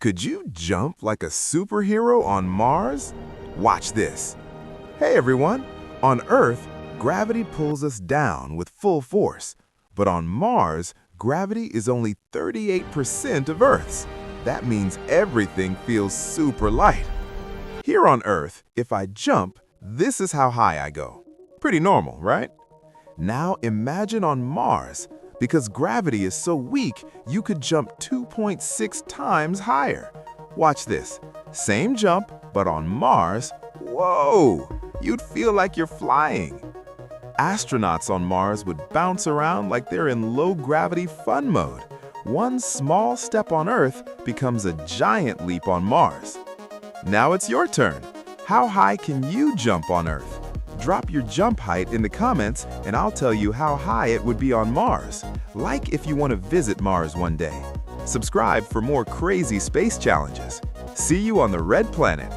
Could you jump like a superhero on Mars? Watch this. Hey everyone, on Earth, gravity pulls us down with full force. But on Mars, gravity is only 38% of Earth's. That means everything feels super light. Here on Earth, if I jump, this is how high I go. Pretty normal, right? Now imagine on Mars. Because gravity is so weak, you could jump 2.6 times higher. Watch this. Same jump, but on Mars, whoa! You'd feel like you're flying. Astronauts on Mars would bounce around like they're in low-gravity fun mode. One small step on Earth becomes a giant leap on Mars. Now it's your turn. How high can you jump on Earth? Drop your jump height in the comments and I'll tell you how high it would be on Mars. Like if you want to visit Mars one day. Subscribe for more crazy space challenges. See you on the Red Planet.